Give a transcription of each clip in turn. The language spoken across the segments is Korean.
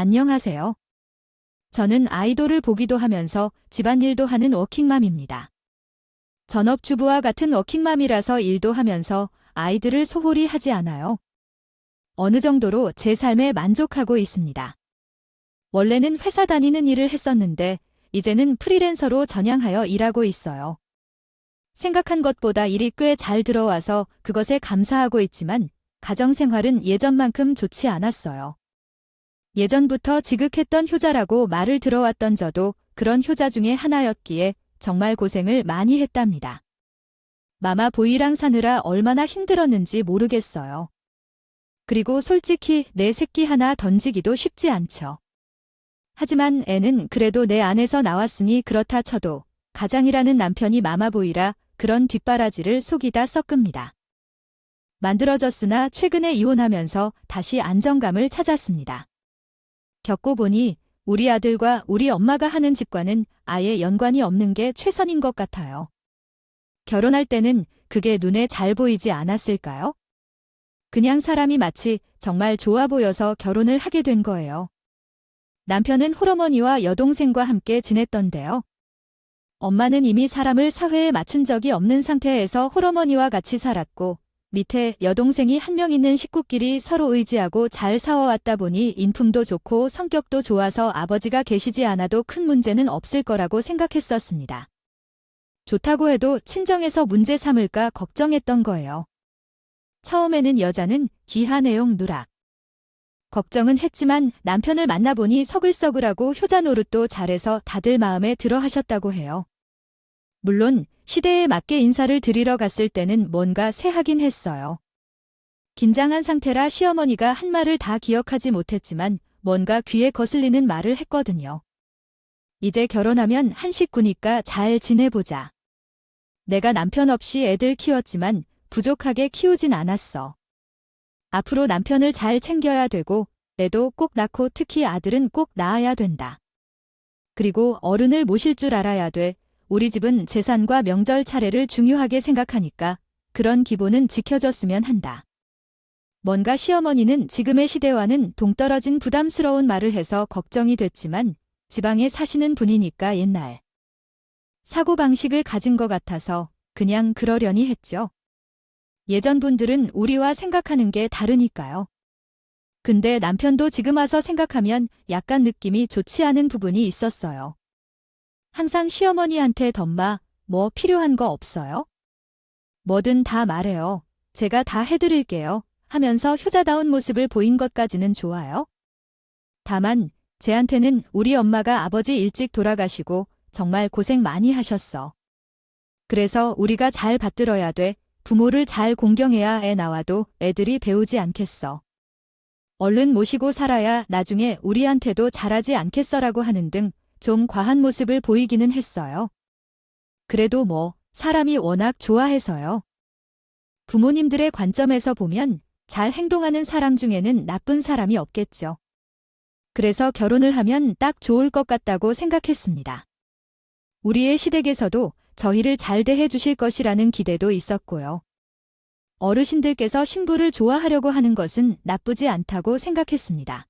안녕하세요. 저는 아이돌을 보기도 하면서 집안일도 하는 워킹맘입니다. 전업주부와 같은 워킹맘이라서 일도 하면서 아이들을 소홀히 하지 않아요. 어느 정도로 제 삶에 만족하고 있습니다. 원래는 회사 다니는 일을 했었는데 이제는 프리랜서로 전향하여 일하고 있어요. 생각한 것보다 일이 꽤 잘 들어와서 그것에 감사하고 있지만 가정생활은 예전만큼 좋지 않았어요. 예전부터 지극했던 효자라고 말을 들어왔던 저도 그런 효자 중에 하나였기에 정말 고생을 많이 했답니다. 마마 보이랑 사느라 얼마나 힘들었는지 모르겠어요. 그리고 솔직히 내 새끼 하나 던지기도 쉽지 않죠. 하지만 애는 그래도 내 안에서 나왔으니 그렇다 쳐도 가장이라는 남편이 마마보이라 그런 뒷바라지를 속이다 섞습니다. 만들어졌으나 최근에 이혼하면서 다시 안정감을 찾았습니다. 겪고 보니 우리 아들과 우리 엄마가 하는 집과는 아예 연관이 없는 게 최선인 것 같아요. 결혼할 때는 그게 눈에 잘 보이지 않았을까요? 그냥 사람이 마치 정말 좋아 보여서 결혼을 하게 된 거예요. 남편은 홀어머니와 여동생과 함께 지냈던데요. 엄마는 이미 사람을 사회에 맞춘 적이 없는 상태에서 홀어머니와 같이 살았고 밑에 여동생이 한 명 있는 식구끼리 서로 의지하고 잘 싸워왔다 보니 인품도 좋고 성격도 좋아서 아버지가 계시지 않아도 큰 문제는 없을 거라고 생각했었습니다. 좋다고 해도 친정에서 문제 삼을까 걱정했던 거예요. 처음에는 여자는 기하 내용 누락. 걱정은 했지만 남편을 만나보니 서글서글하고 효자 노릇도 잘해서 다들 마음에 들어 하셨다고 해요. 물론 시대에 맞게 인사를 드리러 갔을 때는 뭔가 쎄하긴 했어요. 긴장한 상태라 시어머니가 한 말을 다 기억하지 못했지만 뭔가 귀에 거슬리는 말을 했거든요. 이제 결혼하면 한 식구니까 잘 지내보자. 내가 남편 없이 애들 키웠지만 부족하게 키우진 않았어. 앞으로 남편을 잘 챙겨야 되고 애도 꼭 낳고 특히 아들은 꼭 낳아야 된다. 그리고 어른을 모실 줄 알아야 돼. 우리 집은 재산과 명절 차례를 중요하게 생각하니까 그런 기본은 지켜줬으면 한다. 뭔가 시어머니는 지금의 시대와는 동떨어진 부담스러운 말을 해서 걱정이 됐지만 지방에 사시는 분이니까 옛날 사고방식을 가진 것 같아서 그냥 그러려니 했죠. 예전 분들은 우리와 생각하는 게 다르니까요. 근데 남편도 지금 와서 생각하면 약간 느낌이 좋지 않은 부분이 있었어요. 항상 시어머니한테 덤마, 뭐 필요한 거 없어요? 뭐든 다 말해요. 제가 다 해드릴게요. 하면서 효자다운 모습을 보인 것까지는 좋아요. 다만 쟤한테는 우리 엄마가 아버지 일찍 돌아가시고 정말 고생 많이 하셨어. 그래서 우리가 잘 받들어야 돼. 부모를 잘 공경해야 애 나와도 애들이 배우지 않겠어. 얼른 모시고 살아야 나중에 우리한테도 잘하지 않겠어라고 하는 등 좀 과한 모습을 보이기는 했어요. 그래도 뭐 사람이 워낙 좋아해서요. 부모님들의 관점에서 보면 잘 행동하는 사람 중에는 나쁜 사람이 없겠죠. 그래서 결혼을 하면 딱 좋을 것 같다고 생각했습니다. 우리의 시댁에서도 저희를 잘 대해 주실 것이라는 기대도 있었고요. 어르신들께서 신부를 좋아하려고 하는 것은 나쁘지 않다고 생각했습니다.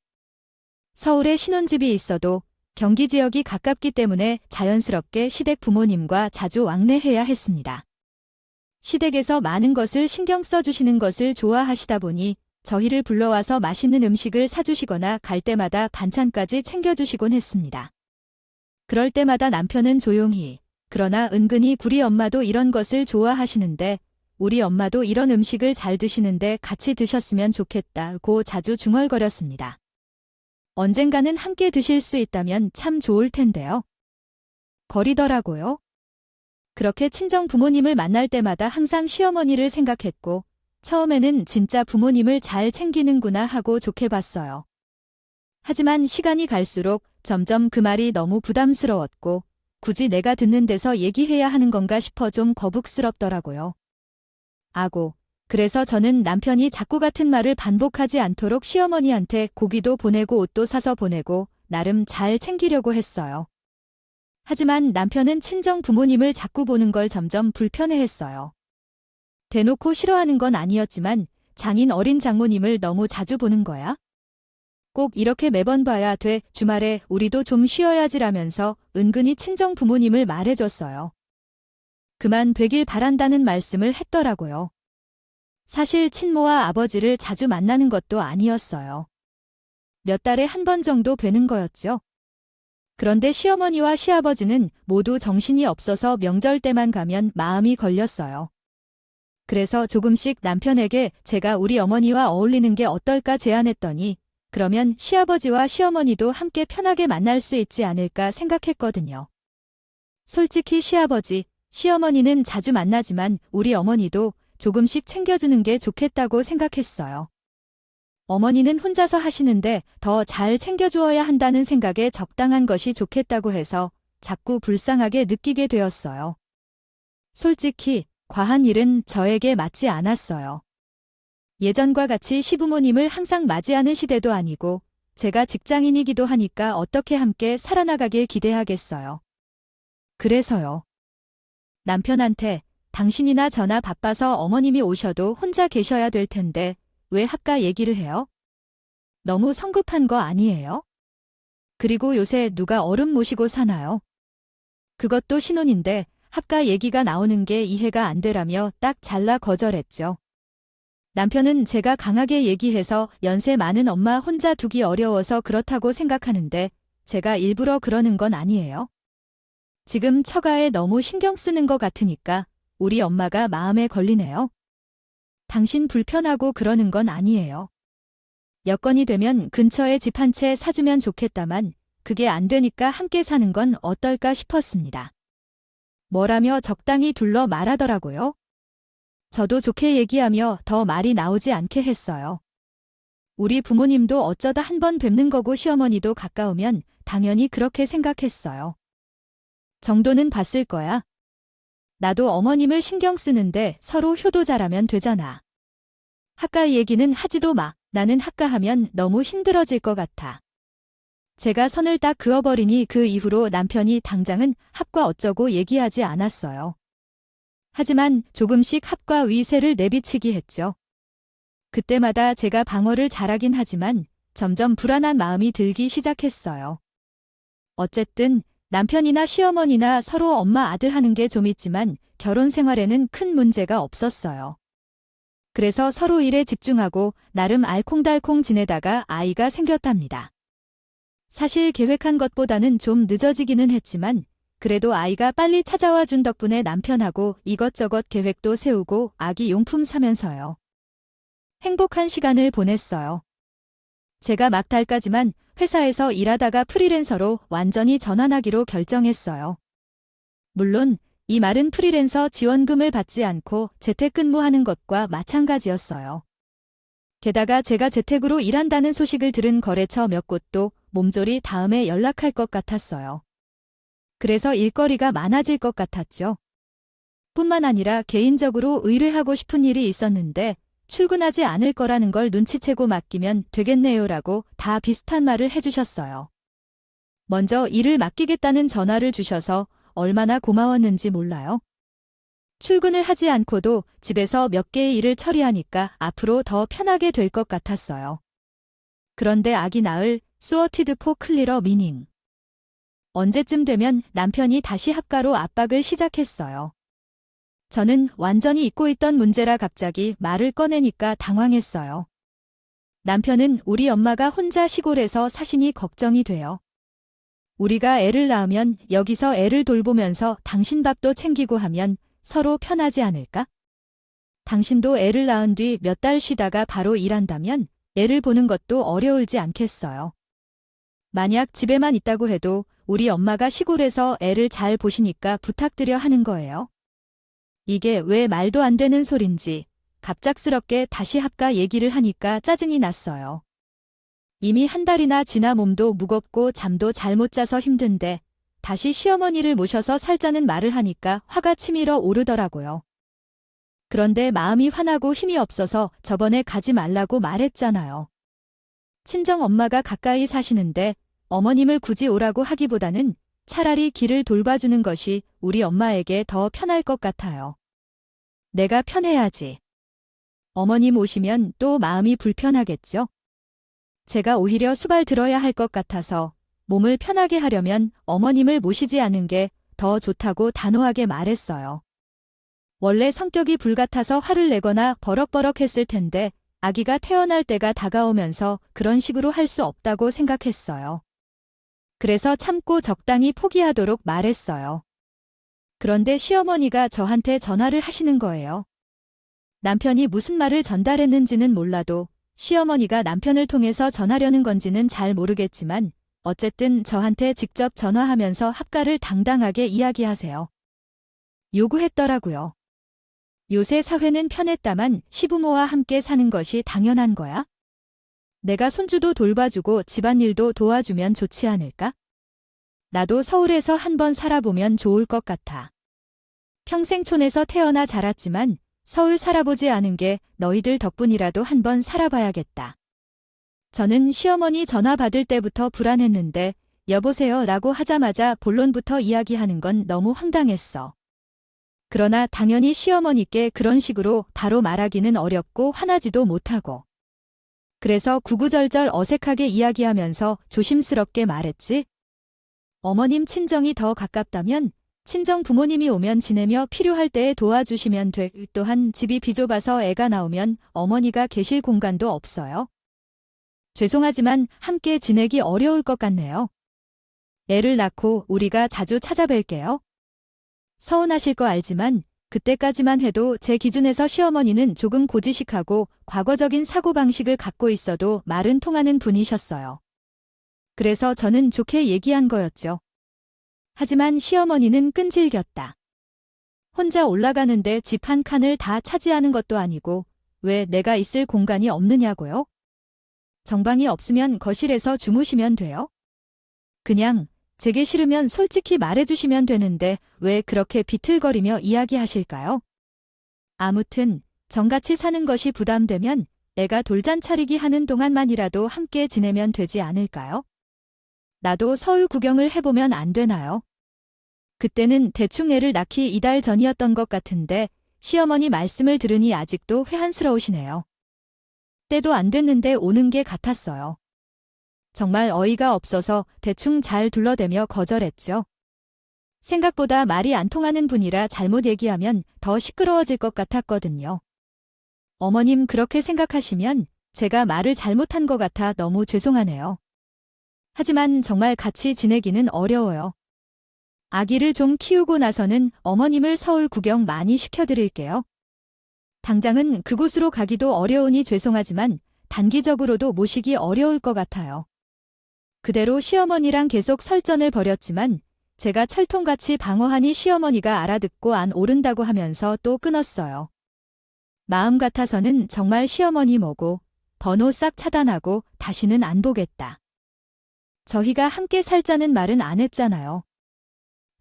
서울에 신혼집이 있어도 경기 지역이 가깝기 때문에 자연스럽게 시댁 부모님과 자주 왕래해야 했습니다. 시댁에서 많은 것을 신경 써주시는 것을 좋아하시다 보니 저희를 불러와서 맛있는 음식을 사주시거나 갈 때마다 반찬까지 챙겨주시곤 했습니다. 그럴 때마다 남편은 조용히, 그러나 은근히 우리 엄마도 이런 것을 좋아하시는데 우리 엄마도 이런 음식을 잘 드시는데 같이 드셨으면 좋겠다고 자주 중얼거렸습니다. 언젠가는 함께 드실 수 있다면 참 좋을 텐데요. 거리더라고요. 그렇게 친정 부모님을 만날 때마다 항상 시어머니를 생각했고 처음에는 진짜 부모님을 잘 챙기는구나 하고 좋게 봤어요. 하지만 시간이 갈수록 점점 그 말이 너무 부담스러웠고 굳이 내가 듣는 데서 얘기해야 하는 건가 싶어 좀 거북스럽더라고요. 그래서 저는 남편이 자꾸 같은 말을 반복하지 않도록 시어머니한테 고기도 보내고 옷도 사서 보내고 나름 잘 챙기려고 했어요. 하지만 남편은 친정 부모님을 자꾸 보는 걸 점점 불편해했어요. 대놓고 싫어하는 건 아니었지만 장인 어린 장모님을 너무 자주 보는 거야? 꼭 이렇게 매번 봐야 돼. 주말에 우리도 좀 쉬어야지라면서 은근히 친정 부모님을 말해줬어요. 그만 되길 바란다는 말씀을 했더라고요. 사실 친모와 아버지를 자주 만나는 것도 아니었어요. 몇 달에 한 번 정도 뵈는 거였죠. 그런데 시어머니와 시아버지는 모두 정신이 없어서 명절 때만 가면 마음이 걸렸어요. 그래서 조금씩 남편에게 제가 우리 어머니와 어울리는 게 어떨까 제안했더니 그러면 시아버지와 시어머니도 함께 편하게 만날 수 있지 않을까 생각했거든요. 솔직히 시아버지, 시어머니는 자주 만나지만 우리 어머니도 조금씩 챙겨주는 게 좋겠다고 생각했어요. 어머니는 혼자서 하시는데 더 잘 챙겨주어야 한다는 생각에 적당한 것이 좋겠다고 해서 자꾸 불쌍하게 느끼게 되었어요. 솔직히 과한 일은 저에게 맞지 않았어요. 예전과 같이 시부모님을 항상 맞이하는 시대도 아니고 제가 직장인이기도 하니까 어떻게 함께 살아나가길 기대하겠어요. 그래서요. 남편한테 당신이나 저나 바빠서 어머님이 오셔도 혼자 계셔야 될 텐데 왜 합가 얘기를 해요? 너무 성급한 거 아니에요? 그리고 요새 누가 어른 모시고 사나요? 그것도 신혼인데 합가 얘기가 나오는 게 이해가 안 되라며 딱 잘라 거절했죠. 남편은 제가 강하게 얘기해서 연세 많은 엄마 혼자 두기 어려워서 그렇다고 생각하는데 제가 일부러 그러는 건 아니에요. 지금 처가에 너무 신경 쓰는 것 같으니까 우리 엄마가 마음에 걸리네요. 당신 불편하고 그러는 건 아니에요. 여건이 되면 근처에 집 한 채 사주면 좋겠다만 그게 안 되니까 함께 사는 건 어떨까 싶었습니다. 뭐라며 적당히 둘러 말하더라고요. 저도 좋게 얘기하며 더 말이 나오지 않게 했어요. 우리 부모님도 어쩌다 한 번 뵙는 거고 시어머니도 가까우면 당연히 그렇게 생각했어요. 정도는 봤을 거야. 나도 어머님을 신경 쓰는데 서로 효도 잘하면 되잖아. 학가 얘기는 하지도 마. 나는 학가하면 너무 힘들어질 것 같아. 제가 선을 딱 그어버리니 그 이후로 남편이 당장은 합과 어쩌고 얘기하지 않았어요. 하지만 조금씩 합과 위세를 내비치기 했죠. 그때마다 제가 방어를 잘하긴 하지만 점점 불안한 마음이 들기 시작했어요. 어쨌든 남편이나 시어머니나 서로 엄마 아들 하는 게 좀 있지만 결혼 생활에는 큰 문제가 없었어요. 그래서 서로 일에 집중하고 나름 알콩달콩 지내다가 아이가 생겼답니다. 사실 계획한 것보다는 좀 늦어지기는 했지만 그래도 아이가 빨리 찾아와 준 덕분에 남편하고 이것저것 계획도 세우고 아기 용품 사면서요. 행복한 시간을 보냈어요. 제가 막 달까지만 회사에서 일하다가 프리랜서로 완전히 전환하기로 결정했어요. 물론 이 말은 프리랜서 지원금을 받지 않고 재택근무하는 것과 마찬가지였어요. 게다가 제가 재택으로 일한다는 소식을 들은 거래처 몇 곳도 몸조리 다음에 연락할 것 같았어요. 그래서 일거리가 많아질 것 같았죠. 뿐만 아니라 개인적으로 의뢰하고 싶은 일이 있었는데 출근하지 않을 거라는 걸 눈치채고 맡기면 되겠네요라고 다 비슷한 말을 해주셨어요. 먼저 일을 맡기겠다는 전화를 주셔서 얼마나 고마웠는지 몰라요. 출근을 하지 않고도 집에서 몇 개의 일을 처리하니까 앞으로 더 편하게 될 것 같았어요. 그런데 아기 낳을 소어티드 포 클리러 미닝. 언제쯤 되면 남편이 다시 합가로 압박을 시작했어요. 저는 완전히 잊고 있던 문제라 갑자기 말을 꺼내니까 당황했어요. 남편은 우리 엄마가 혼자 시골에서 사시니 걱정이 돼요. 우리가 애를 낳으면 여기서 애를 돌보면서 당신 밥도 챙기고 하면 서로 편하지 않을까? 당신도 애를 낳은 뒤 몇 달 쉬다가 바로 일한다면 애를 보는 것도 어려울지 않겠어요. 만약 집에만 있다고 해도 우리 엄마가 시골에서 애를 잘 보시니까 부탁드려 하는 거예요. 이게 왜 말도 안 되는 소린지 갑작스럽게 다시 합가 얘기를 하니까 짜증이 났어요. 이미 한 달이나 지나 몸도 무겁고 잠도 잘 못 자서 힘든데 다시 시어머니를 모셔서 살자는 말을 하니까 화가 치밀어 오르더라고요. 그런데 마음이 화나고 힘이 없어서 저번에 가지 말라고 말했잖아요. 친정 엄마가 가까이 사시는데 어머님을 굳이 오라고 하기보다는 차라리 길을 돌봐주는 것이 우리 엄마에게 더 편할 것 같아요. 내가 편해야지. 어머님 오시면 또 마음이 불편하겠죠? 제가 오히려 수발 들어야 할 것 같아서 몸을 편하게 하려면 어머님을 모시지 않은 게 더 좋다고 단호하게 말했어요. 원래 성격이 불같아서 화를 내거나 버럭버럭했을 텐데 아기가 태어날 때가 다가오면서 그런 식으로 할 수 없다고 생각했어요. 그래서 참고 적당히 포기하도록 말했어요. 그런데 시어머니가 저한테 전화를 하시는 거예요. 남편이 무슨 말을 전달했는지는 몰라도 시어머니가 남편을 통해서 전하려는 건지는 잘 모르겠지만 어쨌든 저한테 직접 전화하면서 합가를 당당하게 이야기하세요. 요구했더라고요. 요새 사회는 편했다만 시부모와 함께 사는 것이 당연한 거야? 내가 손주도 돌봐주고 집안일도 도와주면 좋지 않을까? 나도 서울에서 한번 살아보면 좋을 것 같아. 평생 촌에서 태어나 자랐지만 서울 살아보지 않은 게 너희들 덕분이라도 한번 살아봐야겠다. 저는 시어머니 전화 받을 때부터 불안했는데 여보세요 라고 하자마자 본론부터 이야기하는 건 너무 황당했어. 그러나 당연히 시어머니께 그런 식으로 바로 말하기는 어렵고 화나지도 못하고. 그래서 구구절절 어색하게 이야기하면서 조심스럽게 말했지. 어머님 친정이 더 가깝다면 친정 부모님이 오면 지내며 필요할 때에 도와주시면 돼. 또한 집이 비좁아서 애가 나오면 어머니가 계실 공간도 없어요. 죄송하지만 함께 지내기 어려울 것 같네요. 애를 낳고 우리가 자주 찾아뵐게요. 서운하실 거 알지만 그때까지만 해도 제 기준에서 시어머니는 조금 고지식하고 과거적인 사고방식을 갖고 있어도 말은 통하는 분이셨어요. 그래서 저는 좋게 얘기한 거였죠. 하지만 시어머니는 끈질겼다. 혼자 올라가는데 집 한 칸을 다 차지하는 것도 아니고 왜 내가 있을 공간이 없느냐고요? 정방이 없으면 거실에서 주무시면 돼요? 그냥 제게 싫으면 솔직히 말해주시면 되는데 왜 그렇게 비틀거리며 이야기하실까요? 아무튼 정같이 사는 것이 부담되면 애가 돌잔 차리기 하는 동안만이라도 함께 지내면 되지 않을까요? 나도 서울 구경을 해보면 안 되나요? 그때는 대충 애를 낳기 이달 전이었던 것 같은데 시어머니 말씀을 들으니 아직도 회한스러우시네요. 때도 안 됐는데 오는 게 같았어요. 정말 어이가 없어서 대충 잘 둘러대며 거절했죠. 생각보다 말이 안 통하는 분이라 잘못 얘기하면 더 시끄러워질 것 같았거든요. 어머님 그렇게 생각하시면 제가 말을 잘못한 것 같아 너무 죄송하네요. 하지만 정말 같이 지내기는 어려워요. 아기를 좀 키우고 나서는 어머님을 서울 구경 많이 시켜드릴게요. 당장은 그곳으로 가기도 어려우니 죄송하지만 단기적으로도 모시기 어려울 것 같아요. 그대로 시어머니랑 계속 설전을 벌였지만 제가 철통같이 방어하니 시어머니가 알아듣고 안 오른다고 하면서 또 끊었어요. 마음 같아서는 정말 시어머니 뭐고 번호 싹 차단하고 다시는 안 보겠다. 저희가 함께 살자는 말은 안 했잖아요.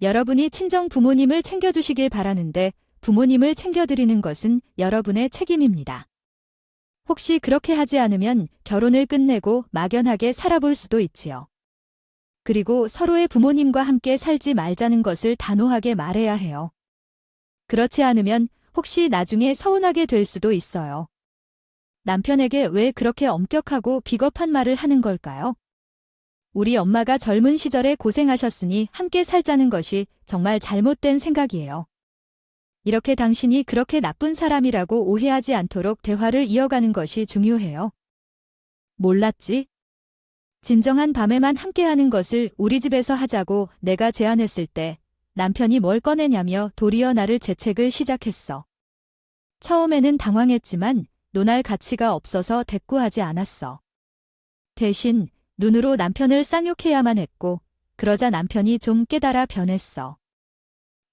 여러분이 친정 부모님을 챙겨주시길 바라는데 부모님을 챙겨드리는 것은 여러분의 책임입니다. 혹시 그렇게 하지 않으면 결혼을 끝내고 막연하게 살아볼 수도 있지요. 그리고 서로의 부모님과 함께 살지 말자는 것을 단호하게 말해야 해요. 그렇지 않으면 혹시 나중에 서운하게 될 수도 있어요. 남편에게 왜 그렇게 엄격하고 비겁한 말을 하는 걸까요? 우리 엄마가 젊은 시절에 고생하셨으니 함께 살자는 것이 정말 잘못된 생각이에요. 이렇게 당신이 그렇게 나쁜 사람이라고 오해하지 않도록 대화를 이어가는 것이 중요해요. 몰랐지? 진정한 밤에만 함께하는 것을 우리 집에서 하자고 내가 제안했을 때 남편이 뭘 꺼내냐며 도리어 나를 재책을 시작했어. 처음에는 당황했지만 논할 가치가 없어서 대꾸하지 않았어. 대신 눈으로 남편을 쌍욕해야만 했고 그러자 남편이 좀 깨달아 변했어.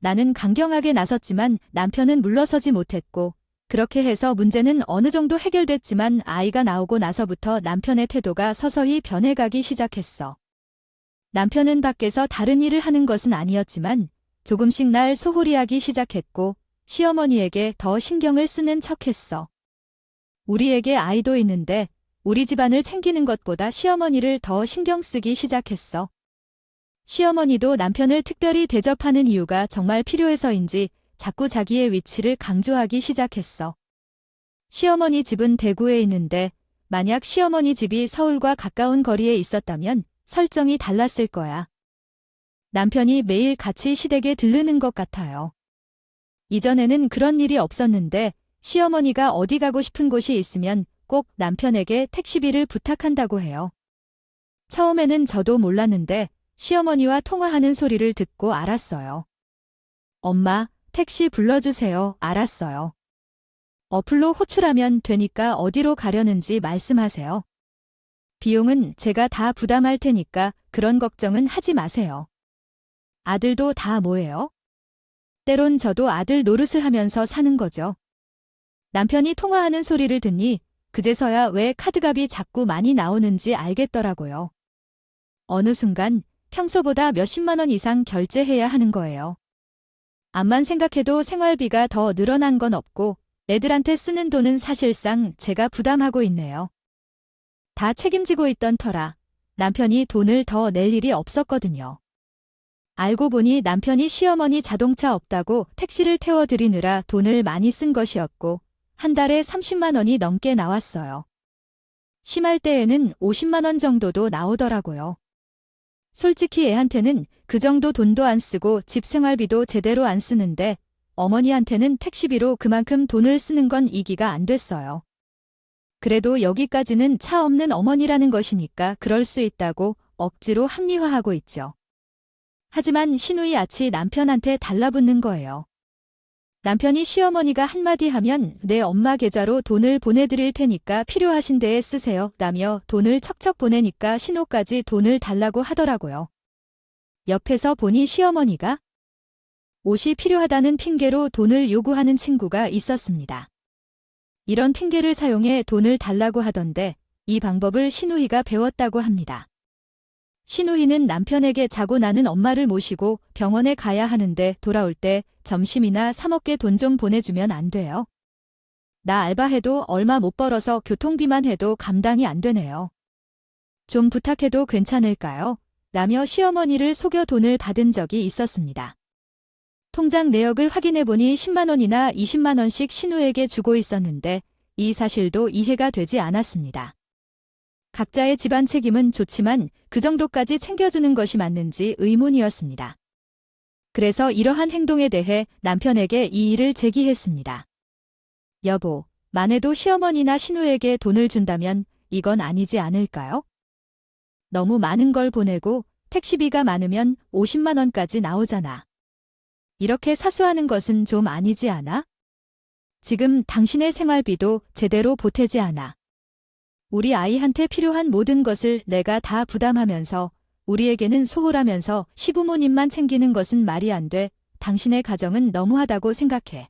나는 강경하게 나섰지만 남편은 물러서지 못했고 그렇게 해서 문제는 어느 정도 해결됐지만 아이가 나오고 나서부터 남편의 태도가 서서히 변해가기 시작했어. 남편은 밖에서 다른 일을 하는 것은 아니었지만 조금씩 날 소홀히하기 시작했고 시어머니에게 더 신경을 쓰는 척했어. 우리에게 아이도 있는데 우리 집안을 챙기는 것보다 시어머니를 더 신경 쓰기 시작했어. 시어머니도 남편을 특별히 대접하는 이유가 정말 필요해서인지 자꾸 자기의 위치를 강조하기 시작했어. 시어머니 집은 대구에 있는데 만약 시어머니 집이 서울과 가까운 거리에 있었다면 설정이 달랐을 거야. 남편이 매일 같이 시댁에 들르는 것 같아요. 이전에는 그런 일이 없었는데 시어머니가 어디 가고 싶은 곳이 있으면 꼭 남편에게 택시비를 부탁한다고 해요. 처음에는 저도 몰랐는데 시어머니와 통화하는 소리를 듣고 알았어요. 엄마, 택시 불러주세요. 알았어요. 어플로 호출하면 되니까 어디로 가려는지 말씀하세요. 비용은 제가 다 부담할 테니까 그런 걱정은 하지 마세요. 아들도 다 뭐예요? 때론 저도 아들 노릇을 하면서 사는 거죠. 남편이 통화하는 소리를 듣니 그제서야 왜 카드값이 자꾸 많이 나오는지 알겠더라고요. 어느 순간 평소보다 몇십만 원 이상 결제해야 하는 거예요. 암만 생각해도 생활비가 더 늘어난 건 없고 애들한테 쓰는 돈은 사실상 제가 부담하고 있네요. 다 책임지고 있던 터라 남편이 돈을 더 낼 일이 없었거든요. 알고 보니 남편이 시어머니 자동차 없다고 택시를 태워드리느라 돈을 많이 쓴 것이었고 한 달에 30만 원이 넘게 나왔어요. 심할 때에는 50만 원 정도도 나오더라고요. 솔직히 애한테는 그 정도 돈도 안 쓰고 집 생활비도 제대로 안 쓰는데 어머니한테는 택시비로 그만큼 돈을 쓰는 건 이기가 안 됐어요. 그래도 여기까지는 차 없는 어머니라는 것이니까 그럴 수 있다고 억지로 합리화하고 있죠. 하지만 시누이 아치 남편한테 달라붙는 거예요. 남편이 시어머니가 한마디 하면 내 엄마 계좌로 돈을 보내드릴 테니까 필요하신 데에 쓰세요 라며 돈을 척척 보내니까 신호까지 돈을 달라고 하더라고요. 옆에서 보니 시어머니가 옷이 필요하다는 핑계로 돈을 요구하는 친구가 있었습니다. 이런 핑계를 사용해 돈을 달라고 하던데 이 방법을 시누이가 배웠다고 합니다. 시누이는 남편에게 자고 나는 엄마를 모시고 병원에 가야 하는데 돌아올 때 점심이나 사 먹게 돈 좀 보내주면 안 돼요? 나 알바해도 얼마 못 벌어서 교통비만 해도 감당이 안 되네요. 좀 부탁해도 괜찮을까요? 라며 시어머니를 속여 돈을 받은 적이 있었습니다. 통장 내역을 확인해보니 10만 원이나 20만 원씩 시누에게 주고 있었는데 이 사실도 이해가 되지 않았습니다. 각자의 집안 책임은 좋지만 그 정도까지 챙겨주는 것이 맞는지 의문이었습니다. 그래서 이러한 행동에 대해 남편에게 이 일을 제기했습니다. 여보, 만에도 시어머니나 시누에게 돈을 준다면 이건 아니지 않을까요? 너무 많은 걸 보내고 택시비가 많으면 50만 원까지 나오잖아. 이렇게 사수하는 것은 좀 아니지 않아? 지금 당신의 생활비도 제대로 보태지 않아. 우리 아이한테 필요한 모든 것을 내가 다 부담하면서 우리에게는 소홀하면서 시부모님만 챙기는 것은 말이 안 돼. 당신의 가정은 너무하다고 생각해.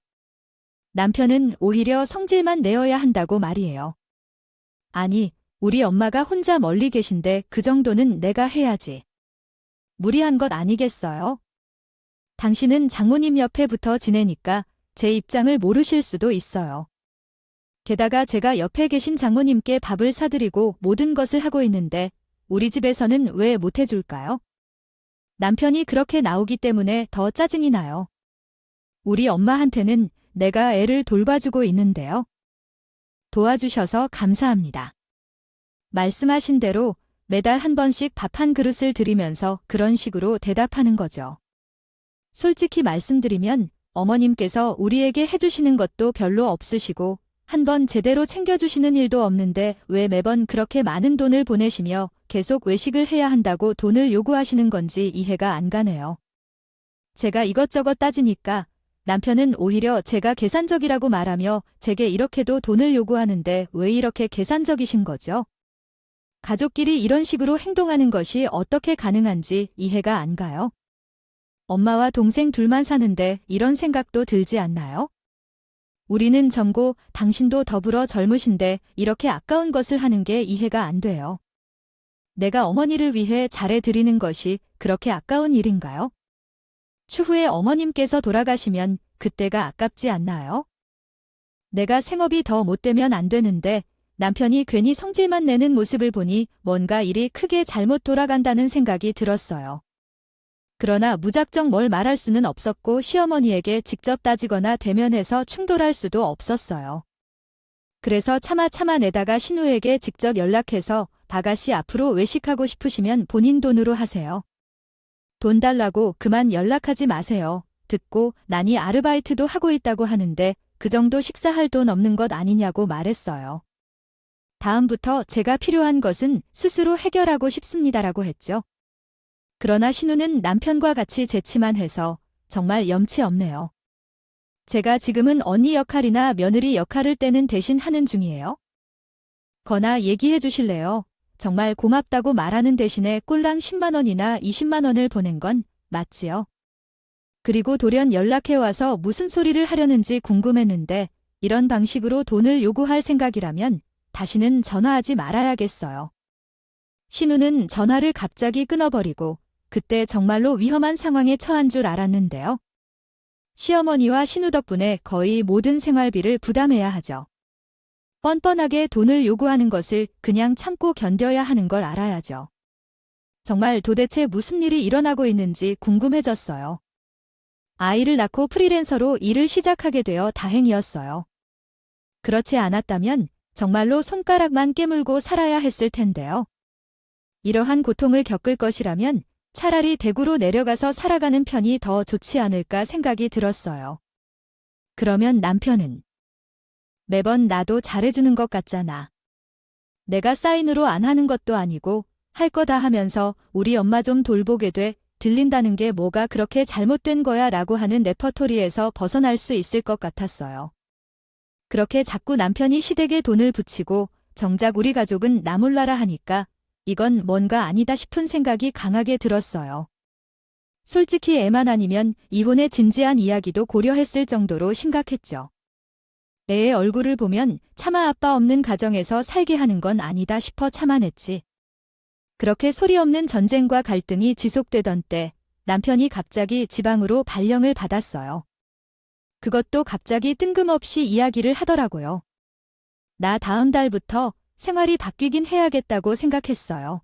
남편은 오히려 성질만 내어야 한다고 말이에요. 아니, 우리 엄마가 혼자 멀리 계신데 그 정도는 내가 해야지. 무리한 것 아니겠어요? 당신은 장모님 옆에 붙어 지내니까 제 입장을 모르실 수도 있어요. 게다가 제가 옆에 계신 장모님께 밥을 사드리고 모든 것을 하고 있는데 우리 집에서는 왜 못해줄까요? 남편이 그렇게 나오기 때문에 더 짜증이 나요. 우리 엄마한테는 내가 애를 돌봐주고 있는데요. 도와주셔서 감사합니다. 말씀하신 대로 매달 한 번씩 밥 한 그릇을 드리면서 그런 식으로 대답하는 거죠. 솔직히 말씀드리면 어머님께서 우리에게 해주시는 것도 별로 없으시고 한번 제대로 챙겨주시는 일도 없는데 왜 매번 그렇게 많은 돈을 보내시며 계속 외식을 해야 한다고 돈을 요구하시는 건지 이해가 안 가네요. 제가 이것저것 따지니까 남편은 오히려 제가 계산적이라고 말하며 제게 이렇게도 돈을 요구하는데 왜 이렇게 계산적이신 거죠? 가족끼리 이런 식으로 행동하는 것이 어떻게 가능한지 이해가 안 가요. 엄마와 동생 둘만 사는데 이런 생각도 들지 않나요? 우리는 젊고 당신도 더불어 젊으신데 이렇게 아까운 것을 하는 게 이해가 안 돼요. 내가 어머니를 위해 잘해드리는 것이 그렇게 아까운 일인가요? 추후에 어머님께서 돌아가시면 그때가 아깝지 않나요? 내가 생업이 더 못되면 안 되는데 남편이 괜히 성질만 내는 모습을 보니 뭔가 일이 크게 잘못 돌아간다는 생각이 들었어요. 그러나 무작정 뭘 말할 수는 없었고 시어머니에게 직접 따지거나 대면해서 충돌할 수도 없었어요. 그래서 차마 내다가 신우에게 직접 연락해서 아가씨 앞으로 외식하고 싶으시면 본인 돈으로 하세요. 돈 달라고 그만 연락하지 마세요. 듣고 나니 아르바이트도 하고 있다고 하는데 그 정도 식사할 돈 없는 것 아니냐고 말했어요. 다음부터 제가 필요한 것은 스스로 해결하고 싶습니다라고 했죠. 그러나 신우는 남편과 같이 재치만 해서 정말 염치 없네요. 제가 지금은 언니 역할이나 며느리 역할을 때는 대신 하는 중이에요. 거나 얘기해 주실래요? 정말 고맙다고 말하는 대신에 꼴랑 10만 원이나 20만 원을 보낸 건 맞지요? 그리고 돌연 연락해와서 무슨 소리를 하려는지 궁금했는데 이런 방식으로 돈을 요구할 생각이라면 다시는 전화하지 말아야겠어요. 신우는 전화를 갑자기 끊어버리고 그때 정말로 위험한 상황에 처한 줄 알았는데요. 시어머니와 신우 덕분에 거의 모든 생활비를 부담해야 하죠. 뻔뻔하게 돈을 요구하는 것을 그냥 참고 견뎌야 하는 걸 알아야죠. 정말 도대체 무슨 일이 일어나고 있는지 궁금해졌어요. 아이를 낳고 프리랜서로 일을 시작하게 되어 다행이었어요. 그렇지 않았다면 정말로 손가락만 깨물고 살아야 했을 텐데요. 이러한 고통을 겪을 것이라면 차라리 대구로 내려가서 살아가는 편이 더 좋지 않을까 생각이 들었어요. 그러면 남편은 매번 나도 잘해주는 것 같잖아. 내가 사인으로 안 하는 것도 아니고 할 거 다 하면서 우리 엄마 좀 돌보게 돼 들린다는 게 뭐가 그렇게 잘못된 거야 라고 하는 레퍼토리에서 벗어날 수 있을 것 같았어요. 그렇게 자꾸 남편이 시댁에 돈을 붙이고 정작 우리 가족은 나 몰라라 하니까 이건 뭔가 아니다 싶은 생각이 강하게 들었어요. 솔직히 애만 아니면 이혼의 진지한 이야기도 고려했을 정도로 심각했죠. 애의 얼굴을 보면 차마 아빠 없는 가정에서 살게 하는 건 아니다 싶어 참아냈지. 그렇게 소리 없는 전쟁과 갈등이 지속되던 때 남편이 갑자기 지방으로 발령을 받았어요. 그것도 갑자기 뜬금없이 이야기를 하더라고요. 나 다음 달부터 생활이 바뀌긴 해야겠다고 생각했어요.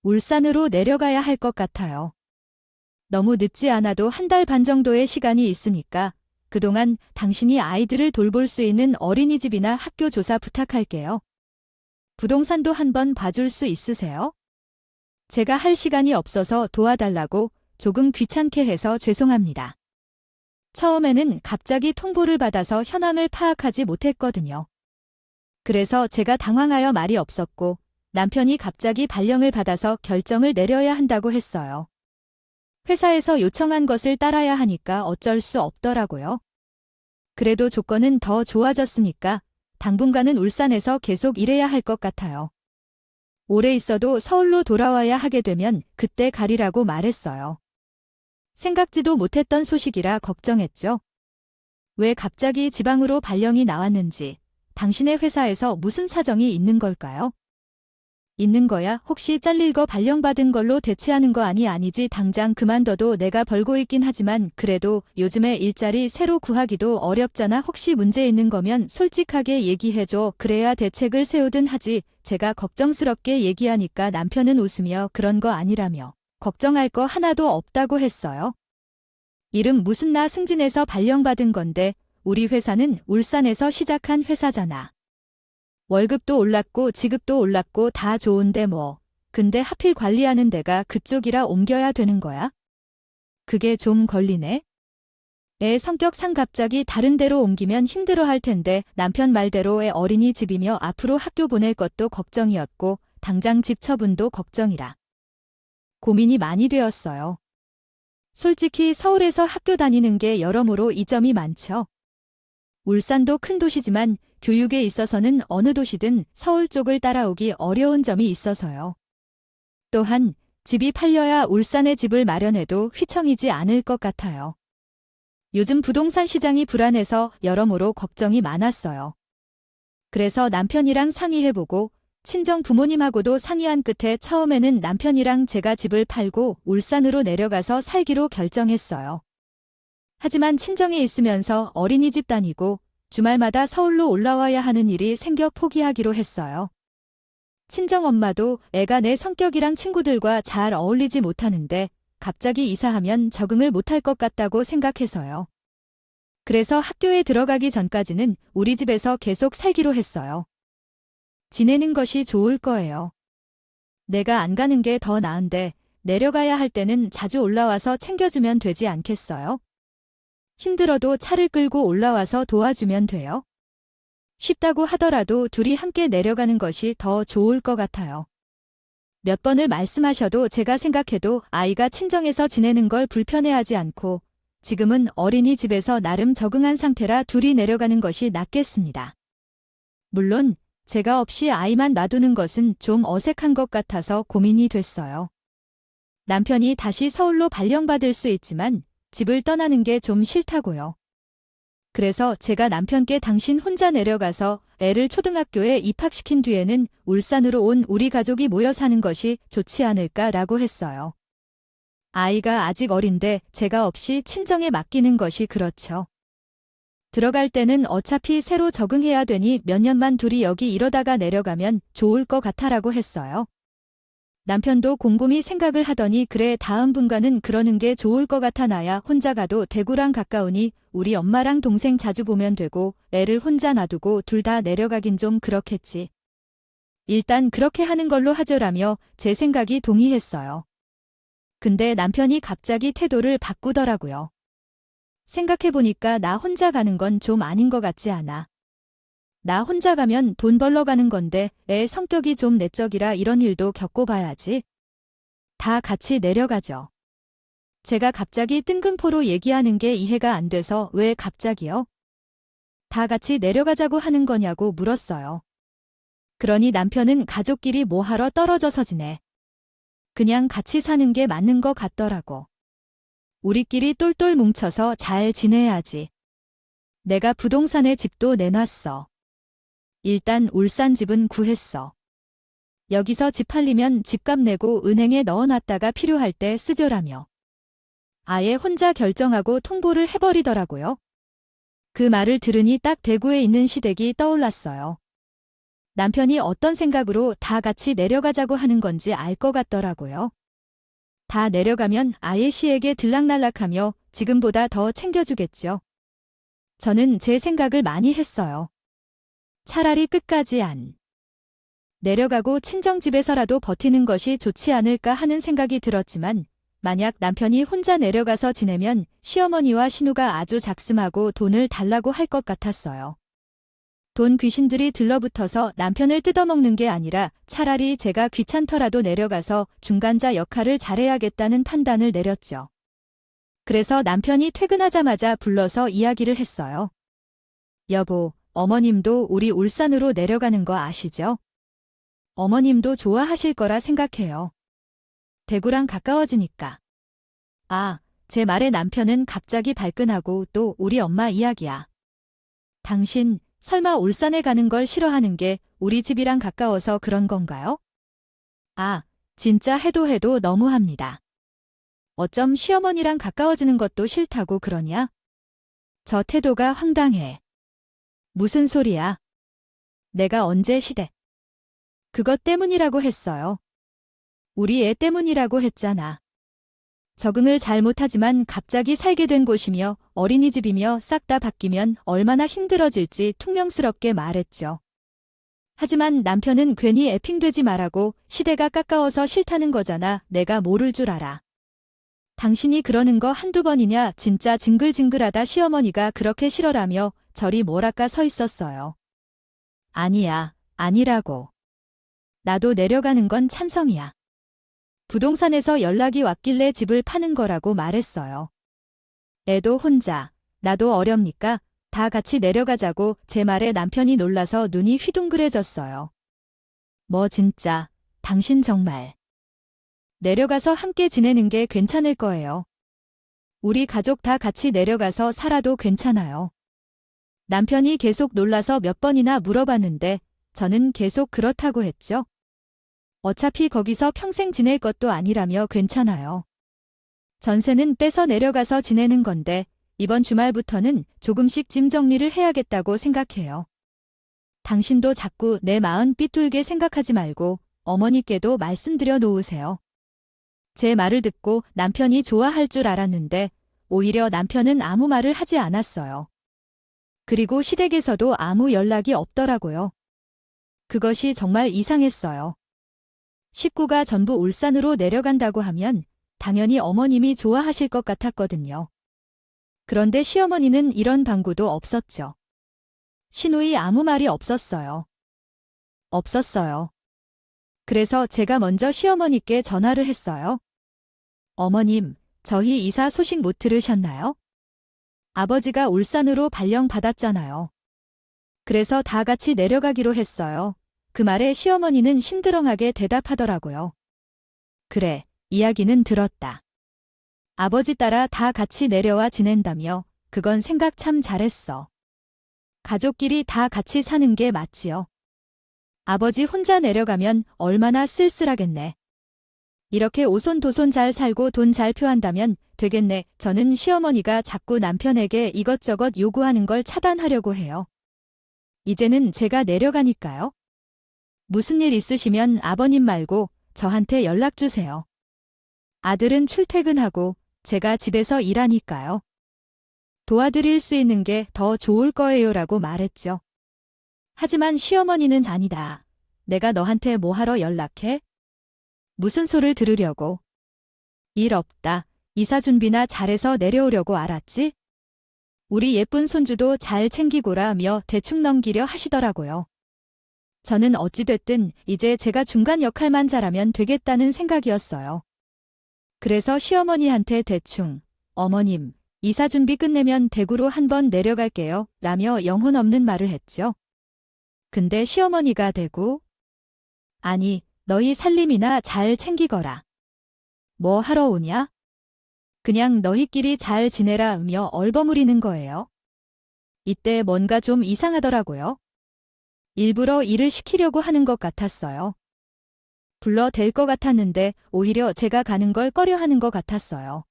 울산으로 내려가야 할 것 같아요. 너무 늦지 않아도 한 달 반 정도의 시간이 있으니까 그동안 당신이 아이들을 돌볼 수 있는 어린이집이나 학교 조사 부탁할게요. 부동산도 한번 봐줄 수 있으세요? 제가 할 시간이 없어서 도와달라고 조금 귀찮게 해서 죄송합니다. 처음에는 갑자기 통보를 받아서 현황을 파악하지 못했거든요. 그래서 제가 당황하여 말이 없었고 남편이 갑자기 발령을 받아서 결정을 내려야 한다고 했어요. 회사에서 요청한 것을 따라야 하니까 어쩔 수 없더라고요. 그래도 조건은 더 좋아졌으니까 당분간은 울산에서 계속 일해야 할 것 같아요. 오래 있어도 서울로 돌아와야 하게 되면 그때 가리라고 말했어요. 생각지도 못했던 소식이라 걱정했죠. 왜 갑자기 지방으로 발령이 나왔는지, 당신의 회사에서 무슨 사정이 있는 걸까요? 있는 거야 혹시 잘릴 거 발령받은 걸로 대체하는 거 아니지 당장 그만둬도 내가 벌고 있긴 하지만 그래도 요즘에 일자리 새로 구하기도 어렵잖아 혹시 문제 있는 거면 솔직하게 얘기해줘 그래야 대책을 세우든 하지 제가 걱정스럽게 얘기하니까 남편은 웃으며 그런 거 아니라며 걱정할 거 하나도 없다고 했어요. 이름 무슨 나 승진해서 발령받은 건데 우리 회사는 울산에서 시작한 회사잖아. 월급도 올랐고 지급도 올랐고 다 좋은데 뭐. 근데 하필 관리하는 데가 그쪽이라 옮겨야 되는 거야? 그게 좀 걸리네. 애 성격상 갑자기 다른 데로 옮기면 힘들어할 텐데 남편 말대로 애 어린이집이며 앞으로 학교 보낼 것도 걱정이었고 당장 집 처분도 걱정이라. 고민이 많이 되었어요. 솔직히 서울에서 학교 다니는 게 여러모로 이점이 많죠. 울산도 큰 도시지만 교육에 있어서는 어느 도시든 서울 쪽을 따라오기 어려운 점이 있어서요. 또한 집이 팔려야 울산에 집을 마련해도 휘청이지 않을 것 같아요. 요즘 부동산 시장이 불안해서 여러모로 걱정이 많았어요. 그래서 남편이랑 상의해보고 친정 부모님하고도 상의한 끝에 처음에는 남편이랑 제가 집을 팔고 울산으로 내려가서 살기로 결정했어요. 하지만 친정에 있으면서 어린이집 다니고 주말마다 서울로 올라와야 하는 일이 생겨 포기하기로 했어요. 친정엄마도 애가 내 성격이랑 친구들과 잘 어울리지 못하는데 갑자기 이사하면 적응을 못할 것 같다고 생각해서요. 그래서 학교에 들어가기 전까지는 우리 집에서 계속 살기로 했어요. 지내는 것이 좋을 거예요. 내가 안 가는 게 더 나은데 내려가야 할 때는 자주 올라와서 챙겨주면 되지 않겠어요? 힘들어도 차를 끌고 올라와서 도와주면 돼요. 쉽다고 하더라도 둘이 함께 내려가는 것이 더 좋을 것 같아요. 몇 번을 말씀하셔도 제가 생각해도 아이가 친정에서 지내는 걸 불편해하지 않고 지금은 어린이집에서 나름 적응한 상태라 둘이 내려가는 것이 낫겠습니다. 물론 제가 없이 아이만 놔두는 것은 좀 어색한 것 같아서 고민이 됐어요. 남편이 다시 서울로 발령받을 수 있지만 집을 떠나는 게 좀 싫다고요. 그래서 제가 남편께 당신 혼자 내려가서 애를 초등학교에 입학시킨 뒤에는 울산으로 온 우리 가족이 모여 사는 것이 좋지 않을까라고 했어요. 아이가 아직 어린데 제가 없이 친정에 맡기는 것이 그렇죠. 들어갈 때는 어차피 새로 적응해야 되니 몇 년만 둘이 여기 이러다가 내려가면 좋을 것 같아라고 했어요. 남편도 곰곰이 생각을 하더니 그래 다음 분과는 그러는 게 좋을 것 같아 나야 혼자 가도 대구랑 가까우니 우리 엄마랑 동생 자주 보면 되고 애를 혼자 놔두고 둘 다 내려가긴 좀 그렇겠지. 일단 그렇게 하는 걸로 하죠라며 제 생각이 동의했어요. 근데 남편이 갑자기 태도를 바꾸더라고요. 생각해보니까 나 혼자 가는 건 좀 아닌 것 같지 않아. 나 혼자 가면 돈 벌러 가는 건데 애 성격이 좀 내적이라 이런 일도 겪어봐야지. 다 같이 내려가죠. 제가 갑자기 뜬금포로 얘기하는 게 이해가 안 돼서 왜 갑자기요? 다 같이 내려가자고 하는 거냐고 물었어요. 그러니 남편은 가족끼리 뭐하러 떨어져서 지내. 그냥 같이 사는 게 맞는 것 같더라고. 우리끼리 똘똘 뭉쳐서 잘 지내야지. 내가 부동산에 집도 내놨어. 일단 울산 집은 구했어. 여기서 집 팔리면 집값 내고 은행에 넣어놨다가 필요할 때 쓰죠라며. 아예 혼자 결정하고 통보를 해버리더라고요. 그 말을 들으니 딱 대구에 있는 시댁이 떠올랐어요. 남편이 어떤 생각으로 다 같이 내려가자고 하는 건지 알 것 같더라고요. 다 내려가면 아예 시에게 들락날락하며 지금보다 더 챙겨주겠죠. 저는 제 생각을 많이 했어요. 차라리 끝까지 안 내려가고 친정집에서라도 버티는 것이 좋지 않을까 하는 생각이 들었지만 만약 남편이 혼자 내려가서 지내면 시어머니와 신우가 아주 작심하고 돈을 달라고 할 것 같았어요. 돈 귀신들이 들러붙어서 남편을 뜯어먹는 게 아니라 차라리 제가 귀찮더라도 내려가서 중간자 역할을 잘해야겠다는 판단을 내렸죠. 그래서 남편이 퇴근하자마자 불러서 이야기를 했어요. 여보, 어머님도 우리 울산으로 내려가는 거 아시죠? 어머님도 좋아하실 거라 생각해요. 대구랑 가까워지니까. 아, 제 말에 남편은 갑자기 발끈하고 또 우리 엄마 이야기야. 당신 설마 울산에 가는 걸 싫어하는 게 우리 집이랑 가까워서 그런 건가요? 아, 진짜 해도 너무합니다. 어쩜 시어머니랑 가까워지는 것도 싫다고 그러냐? 저 태도가 황당해. 무슨 소리야? 내가 언제 시댁? 그것 때문이라고 했어요. 우리 애 때문이라고 했잖아. 적응을 잘 못하지만 갑자기 살게 된 곳이며 어린이집이며 싹 다 바뀌면 얼마나 힘들어질지 퉁명스럽게 말했죠. 하지만 남편은 괜히 애핑되지 말라고 시대가 가까워서 싫다는 거잖아. 내가 모를 줄 알아. 당신이 그러는 거 한두 번이냐 진짜 징글징글하다 시어머니가 그렇게 싫어라며 저리 뭐랄까 서 있었어요. 아니야, 아니라고. 나도 내려가는 건 찬성이야. 부동산에서 연락이 왔길래 집을 파는 거라고 말했어요. 애도 혼자, 나도 어렵니까? 다 같이 내려가자고 제 말에 남편이 놀라서 눈이 휘둥그레졌어요. 뭐 진짜, 당신 정말. 내려가서 함께 지내는 게 괜찮을 거예요. 우리 가족 다 같이 내려가서 살아도 괜찮아요. 남편이 계속 놀라서 몇 번이나 물어봤는데 저는 계속 그렇다고 했죠. 어차피 거기서 평생 지낼 것도 아니라며 괜찮아요. 전세는 빼서 내려가서 지내는 건데 이번 주말부터는 조금씩 짐 정리를 해야겠다고 생각해요. 당신도 자꾸 내 마음 삐뚤게 생각하지 말고 어머니께도 말씀드려 놓으세요. 제 말을 듣고 남편이 좋아할 줄 알았는데 오히려 남편은 아무 말을 하지 않았어요. 그리고 시댁에서도 아무 연락이 없더라고요. 그것이 정말 이상했어요. 식구가 전부 울산으로 내려간다고 하면 당연히 어머님이 좋아하실 것 같았거든요. 그런데 시어머니는 이런 방구도 없었죠. 시누이 아무 말이 없었어요. 없었어요. 그래서 제가 먼저 시어머니께 전화를 했어요. 어머님, 저희 이사 소식 못 들으셨나요? 아버지가 울산으로 발령 받았잖아요. 그래서 다 같이 내려가기로 했어요. 그 말에 시어머니는 심드렁하게 대답하더라고요. 그래, 이야기는 들었다. 아버지 따라 다 같이 내려와 지낸다며 그건 생각 참 잘했어. 가족끼리 다 같이 사는 게 맞지요. 아버지 혼자 내려가면 얼마나 쓸쓸하겠네. 이렇게 오손도손 잘 살고 돈 잘 표한다면 되겠네. 저는 시어머니가 자꾸 남편에게 이것저것 요구하는 걸 차단하려고 해요. 이제는 제가 내려가니까요. 무슨 일 있으시면 아버님 말고 저한테 연락 주세요. 아들은 출퇴근하고 제가 집에서 일하니까요. 도와드릴 수 있는 게 더 좋을 거예요라고 말했죠. 하지만 시어머니는 아니다. 내가 너한테 뭐 하러 연락해? 무슨 소를 들으려고? 일 없다. 이사 준비나 잘해서 내려오려고 알았지? 우리 예쁜 손주도 잘 챙기고라며 대충 넘기려 하시더라고요. 저는 어찌됐든 이제 제가 중간 역할만 잘하면 되겠다는 생각이었어요. 그래서 시어머니한테 대충 어머님, 이사 준비 끝내면 대구로 한번 내려갈게요 라며 영혼 없는 말을 했죠. 근데 시어머니가 대구? 아니, 너희 살림이나 잘 챙기거라. 뭐 하러 오냐? 그냥 너희끼리 잘 지내라며 얼버무리는 거예요. 이때 뭔가 좀 이상하더라고요. 일부러 일을 시키려고 하는 것 같았어요. 불러댈 것 같았는데 오히려 제가 가는 걸 꺼려하는 것 같았어요.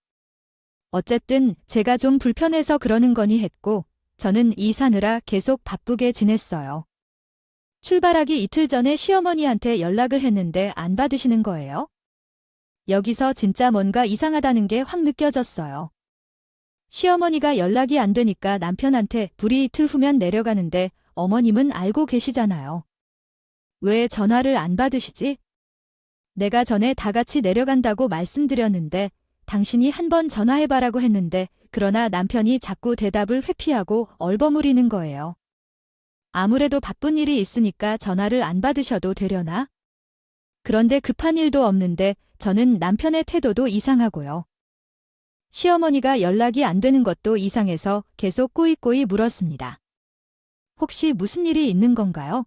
어쨌든 제가 좀 불편해서 그러는 거니 했고 저는 이 사느라 계속 바쁘게 지냈어요. 출발하기 이틀 전에 시어머니한테 연락을 했는데 안 받으시는 거예요. 여기서 진짜 뭔가 이상하다는 게 확 느껴졌어요. 시어머니가 연락이 안 되니까 남편한테 불이 이틀 후면 내려가는데 어머님은 알고 계시잖아요. 왜 전화를 안 받으시지? 내가 전에 다 같이 내려간다고 말씀드렸는데 당신이 한번 전화해봐라고 했는데 그러나 남편이 자꾸 대답을 회피하고 얼버무리는 거예요. 아무래도 바쁜 일이 있으니까 전화를 안 받으셔도 되려나? 그런데 급한 일도 없는데 저는 남편의 태도도 이상하고요. 시어머니가 연락이 안 되는 것도 이상해서 계속 꼬이꼬이 물었습니다. 혹시 무슨 일이 있는 건가요?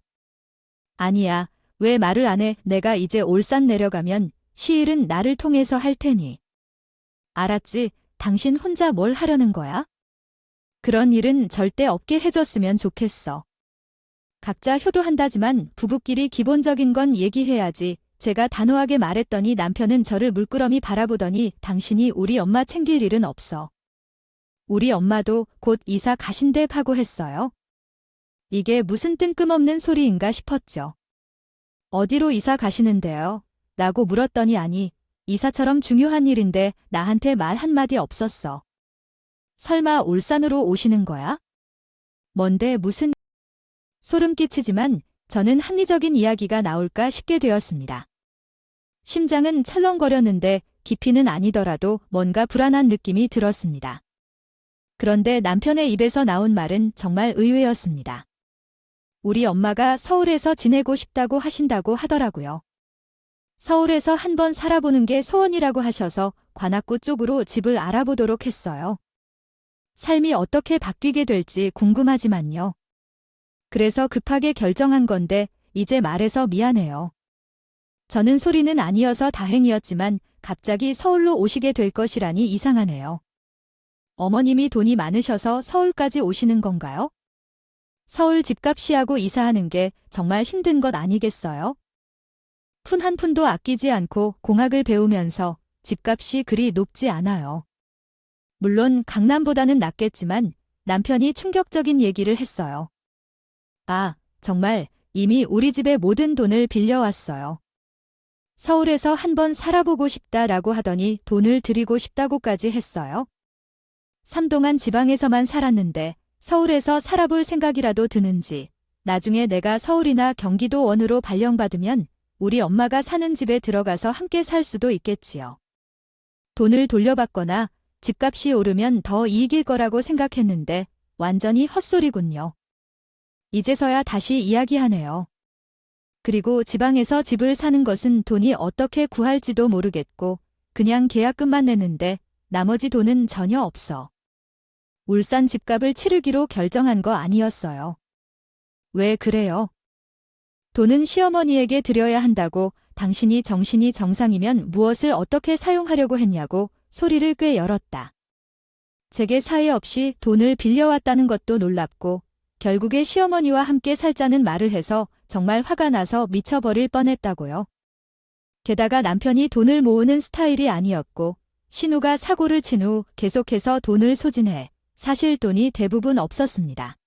아니야. 왜 말을 안 해? 내가 이제 울산 내려가면 시일은 나를 통해서 할 테니. 알았지? 당신 혼자 뭘 하려는 거야? 그런 일은 절대 없게 해줬으면 좋겠어. 각자 효도한다지만 부부끼리 기본적인 건 얘기해야지. 제가 단호하게 말했더니 남편은 저를 물끄러미 바라보더니 당신이 우리 엄마 챙길 일은 없어. 우리 엄마도 곧 이사 가신대 하고 했어요. 이게 무슨 뜬금없는 소리인가 싶었죠. 어디로 이사 가시는데요? 라고 물었더니 아니, 이사처럼 중요한 일인데 나한테 말 한마디 없었어. 설마 울산으로 오시는 거야? 뭔데 무슨... 소름 끼치지만 저는 합리적인 이야기가 나올까 싶게 되었습니다. 심장은 철렁거렸는데 깊이는 아니더라도 뭔가 불안한 느낌이 들었습니다. 그런데 남편의 입에서 나온 말은 정말 의외였습니다. 우리 엄마가 서울에서 지내고 싶다고 하신다고 하더라고요. 서울에서 한번 살아보는 게 소원이라고 하셔서 관악구 쪽으로 집을 알아보도록 했어요. 삶이 어떻게 바뀌게 될지 궁금하지만요. 그래서 급하게 결정한 건데 이제 말해서 미안해요. 저는 소리는 아니어서 다행이었지만 갑자기 서울로 오시게 될 것이라니 이상하네요. 어머님이 돈이 많으셔서 서울까지 오시는 건가요? 서울 집값이하고 이사하는 게 정말 힘든 것 아니겠어요? 푼 한 푼도 아끼지 않고 공학을 배우면서 집값이 그리 높지 않아요. 물론 강남보다는 낫겠지만 남편이 충격적인 얘기를 했어요. 아, 정말 이미 우리 집의 모든 돈을 빌려왔어요. 서울에서 한번 살아보고 싶다라고 하더니 돈을 드리고 싶다고까지 했어요. 3 동안 지방에서만 살았는데 서울에서 살아볼 생각이라도 드는지, 나중에 내가 서울이나 경기도 원으로 발령받으면 우리 엄마가 사는 집에 들어가서 함께 살 수도 있겠지요. 돈을 돌려받거나 집값이 오르면 더 이익일 거라고 생각했는데 완전히 헛소리군요. 이제서야 다시 이야기하네요. 그리고 지방에서 집을 사는 것은 돈이 어떻게 구할지도 모르겠고 그냥 계약금만 내는데 나머지 돈은 전혀 없어. 울산 집값을 치르기로 결정한 거 아니었어요. 왜 그래요? 돈은 시어머니에게 드려야 한다고 당신이 정신이 정상이면 무엇을 어떻게 사용하려고 했냐고 소리를 꽤 열었다. 제게 사이 없이 돈을 빌려왔다는 것도 놀랍고 결국에 시어머니와 함께 살자는 말을 해서 정말 화가 나서 미쳐버릴 뻔했다고요. 게다가 남편이 돈을 모으는 스타일이 아니었고 신우가 사고를 친 후 계속해서 돈을 소진해 사실 돈이 대부분 없었습니다.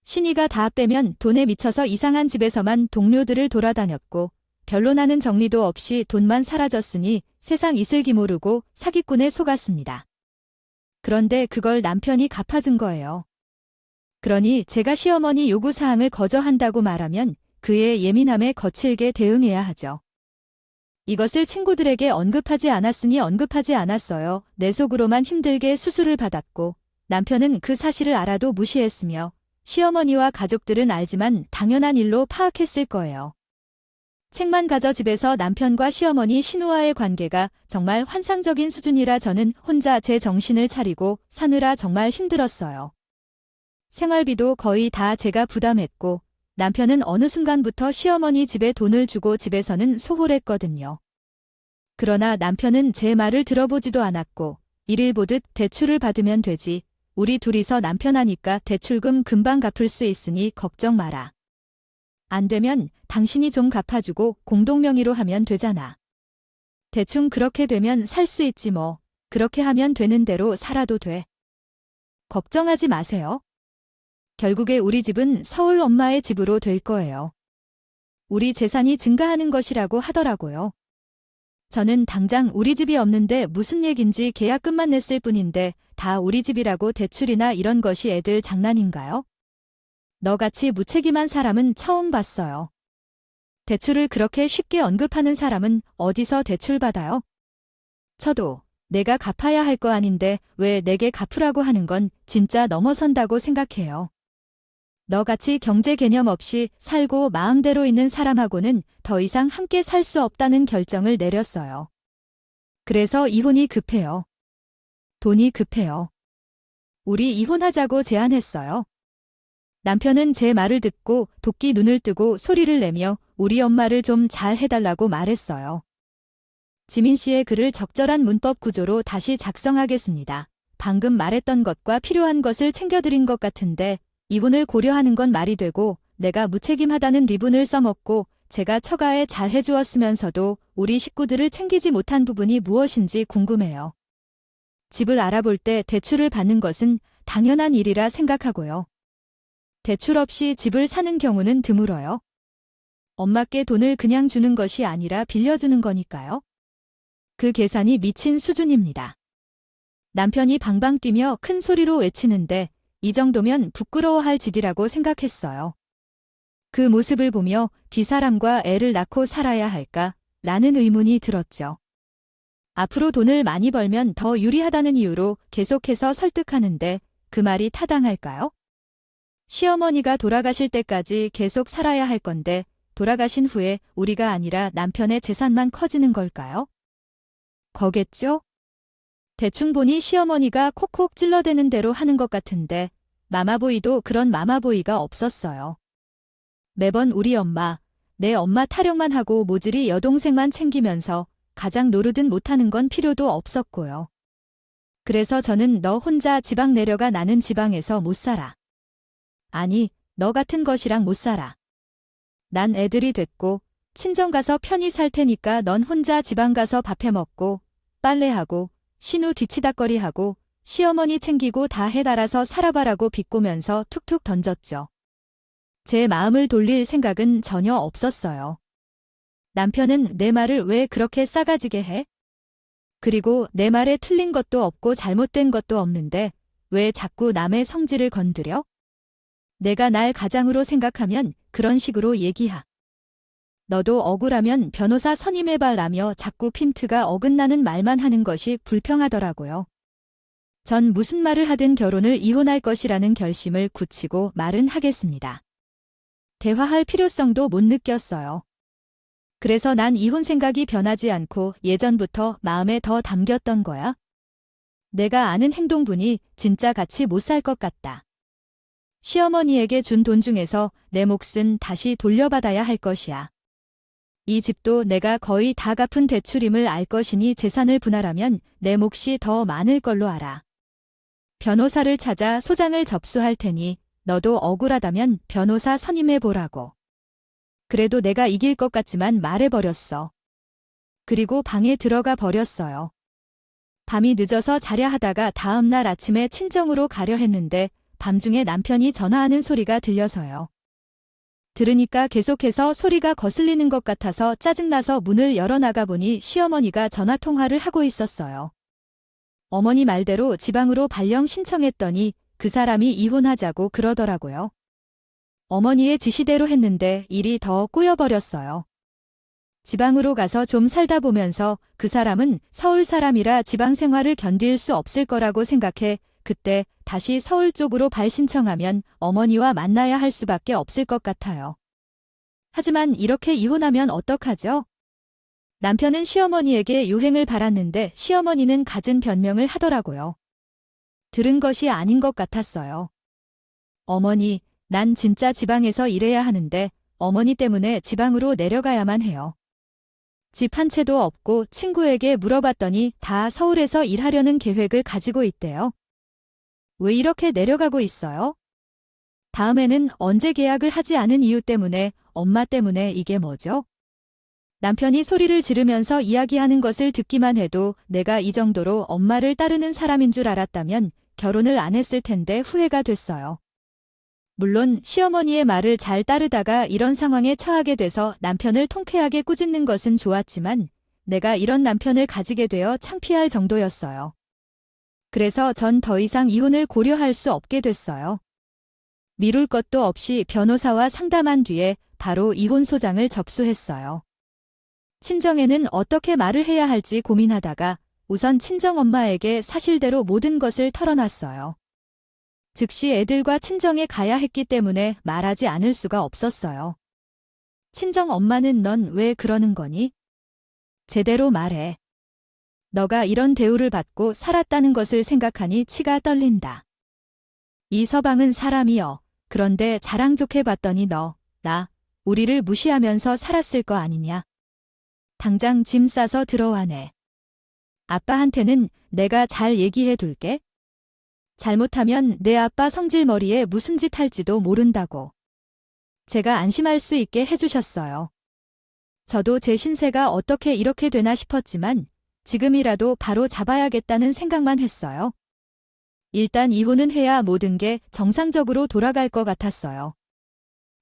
신이가 다 빼면 돈에 미쳐서 이상한 집에서만 동료들을 돌아다녔고 변론하는 정리도 없이 돈만 사라졌으니 세상 이슬기 모르고 사기꾼에 속았습니다. 그런데 그걸 남편이 갚아준 거예요. 그러니 제가 시어머니 요구사항을 거절한다고 말하면 그의 예민함에 거칠게 대응해야 하죠. 이것을 친구들에게 언급하지 않았으니 언급하지 않았어요. 내 속으로만 힘들게 수술을 받았고 남편은 그 사실을 알아도 무시했으며 시어머니와 가족들은 알지만 당연한 일로 파악했을 거예요. 책만 가져 집에서 남편과 시어머니 신우와의 관계가 정말 환상적인 수준이라 저는 혼자 제 정신을 차리고 사느라 정말 힘들었어요. 생활비도 거의 다 제가 부담했고 남편은 어느 순간부터 시어머니 집에 돈을 주고 집에서는 소홀했거든요. 그러나 남편은 제 말을 들어보지도 않았고 일일 보듯 대출을 받으면 되지. 우리 둘이서 남편 하니까 대출금 금방 갚을 수 있으니 걱정 마라. 안 되면 당신이 좀 갚아주고 공동명의로 하면 되잖아. 대충 그렇게 되면 살 수 있지 뭐. 그렇게 하면 되는 대로 살아도 돼. 걱정하지 마세요. 결국에 우리 집은 서울 엄마의 집으로 될 거예요. 우리 재산이 증가하는 것이라고 하더라고요. 저는 당장 우리 집이 없는데 무슨 얘긴지 계약금만 냈을 뿐인데 다 우리 집이라고 대출이나 이런 것이 애들 장난인가요? 너같이 무책임한 사람은 처음 봤어요. 대출을 그렇게 쉽게 언급하는 사람은 어디서 대출 받아요? 저도 내가 갚아야 할 거 아닌데 왜 내게 갚으라고 하는 건 진짜 넘어선다고 생각해요. 너같이 경제 개념 없이 살고 마음대로 있는 사람하고는 더 이상 함께 살 수 없다는 결정을 내렸어요. 그래서 이혼이 급해요. 돈이 급해요. 우리 이혼하자고 제안했어요. 남편은 제 말을 듣고 도끼 눈을 뜨고 소리를 내며 우리 엄마를 좀 잘 해달라고 말했어요. 지민 씨의 글을 적절한 문법 구조로 다시 작성하겠습니다. 방금 말했던 것과 필요한 것을 챙겨드린 것 같은데 이혼을 고려하는 건 말이 되고 내가 무책임하다는 리분을 써먹고 제가 처가에 잘 해주었으면서도 우리 식구들을 챙기지 못한 부분이 무엇인지 궁금해요. 집을 알아볼 때 대출을 받는 것은 당연한 일이라 생각하고요. 대출 없이 집을 사는 경우는 드물어요. 엄마께 돈을 그냥 주는 것이 아니라 빌려주는 거니까요. 그 계산이 미친 수준입니다. 남편이 방방 뛰며 큰 소리로 외치는데 이 정도면 부끄러워할 짓이라고 생각했어요. 그 모습을 보며 뒷사람과 애를 낳고 살아야 할까? 라는 의문이 들었죠. 앞으로 돈을 많이 벌면 더 유리하다는 이유로 계속해서 설득하는데 그 말이 타당할까요? 시어머니가 돌아가실 때까지 계속 살아야 할 건데 돌아가신 후에 우리가 아니라 남편의 재산만 커지는 걸까요? 거겠죠? 대충 보니 시어머니가 콕콕 찔러대는 대로 하는 것 같은데 마마보이도 그런 마마보이가 없었어요. 매번 우리 엄마, 내 엄마 타령만 하고 모질이 여동생만 챙기면서 가장 노릇은 못하는 건 필요도 없었고요. 그래서 저는 너 혼자 지방 내려가 나는 지방에서 못 살아. 아니, 너 같은 것이랑 못 살아. 난 애들이 됐고 친정 가서 편히 살 테니까 넌 혼자 지방 가서 밥해 먹고 빨래하고 신우 뒤치다꺼리하고 시어머니 챙기고 다 해달아서 살아봐라고 비꼬면서 툭툭 던졌죠. 제 마음을 돌릴 생각은 전혀 없었어요. 남편은 내 말을 왜 그렇게 싸가지게 해? 그리고 내 말에 틀린 것도 없고 잘못된 것도 없는데 왜 자꾸 남의 성질을 건드려? 내가 날 가장으로 생각하면 그런 식으로 얘기하. 너도 억울하면 변호사 선임해봐라며 자꾸 핀트가 어긋나는 말만 하는 것이 불평하더라고요. 전 무슨 말을 하든 결혼을 이혼할 것이라는 결심을 굳히고 말은 하겠습니다. 대화할 필요성도 못 느꼈어요. 그래서 난 이혼 생각이 변하지 않고 예전부터 마음에 더 담겼던 거야. 내가 아는 행동분이 진짜 같이 못 살 것 같다. 시어머니에게 준 돈 중에서 내 몫은 다시 돌려받아야 할 것이야. 이 집도 내가 거의 다 갚은 대출임을 알 것이니 재산을 분할하면 내 몫이 더 많을 걸로 알아. 변호사를 찾아 소장을 접수할 테니 너도 억울하다면 변호사 선임해보라고. 그래도 내가 이길 것 같지만 말해버렸어. 그리고 방에 들어가 버렸어요. 밤이 늦어서 자려 하다가 다음날 아침에 친정으로 가려 했는데 밤중에 남편이 전화하는 소리가 들려서요. 들으니까 계속해서 소리가 거슬리는 것 같아서 짜증나서 문을 열어 나가보니 시어머니가 전화통화를 하고 있었어요. 어머니 말대로 지방으로 발령 신청했더니 그 사람이 이혼하자고 그러더라고요. 어머니의 지시대로 했는데 일이 더 꼬여버렸어요. 지방으로 가서 좀 살다 보면서 그 사람은 서울 사람이라 지방 생활을 견딜 수 없을 거라고 생각해 그때 다시 서울 쪽으로 발 신청하면 어머니와 만나야 할 수밖에 없을 것 같아요. 하지만 이렇게 이혼하면 어떡하죠? 남편은 시어머니에게 유행을 바랐는데 시어머니는 갖은 변명을 하더라고요. 들은 것이 아닌 것 같았어요. 어머니, 난 진짜 지방에서 일해야 하는데 어머니 때문에 지방으로 내려가야만 해요. 집 한 채도 없고 친구에게 물어봤더니 다 서울에서 일하려는 계획을 가지고 있대요. 왜 이렇게 내려가고 있어요? 다음에는 언제 계약을 하지 않은 이유 때문에 엄마 때문에 이게 뭐죠? 남편이 소리를 지르면서 이야기하는 것을 듣기만 해도 내가 이 정도로 엄마를 따르는 사람인 줄 알았다면 결혼을 안 했을 텐데 후회가 됐어요. 물론 시어머니의 말을 잘 따르다가 이런 상황에 처하게 돼서 남편을 통쾌하게 꾸짖는 것은 좋았지만 내가 이런 남편을 가지게 되어 창피할 정도였어요. 그래서 전 더 이상 이혼을 고려할 수 없게 됐어요. 미룰 것도 없이 변호사와 상담한 뒤에 바로 이혼 소장을 접수했어요. 친정에는 어떻게 말을 해야 할지 고민하다가 우선 친정엄마에게 사실대로 모든 것을 털어놨어요. 즉시 애들과 친정에 가야 했기 때문에 말하지 않을 수가 없었어요. 친정엄마는 넌 왜 그러는 거니? 제대로 말해. 너가 이런 대우를 받고 살았다는 것을 생각하니 치가 떨린다. 이 서방은 사람이여. 그런데 자랑 좋게 봤더니 너, 나, 우리를 무시하면서 살았을 거 아니냐. 당장 짐 싸서 들어와내. 아빠한테는 내가 잘 얘기해 둘게. 잘못하면 내 아빠 성질머리에 무슨 짓 할지도 모른다고. 제가 안심할 수 있게 해주셨어요. 저도 제 신세가 어떻게 이렇게 되나 싶었지만 지금이라도 바로 잡아야겠다는 생각만 했어요. 일단 이혼은 해야 모든 게 정상적으로 돌아갈 것 같았어요.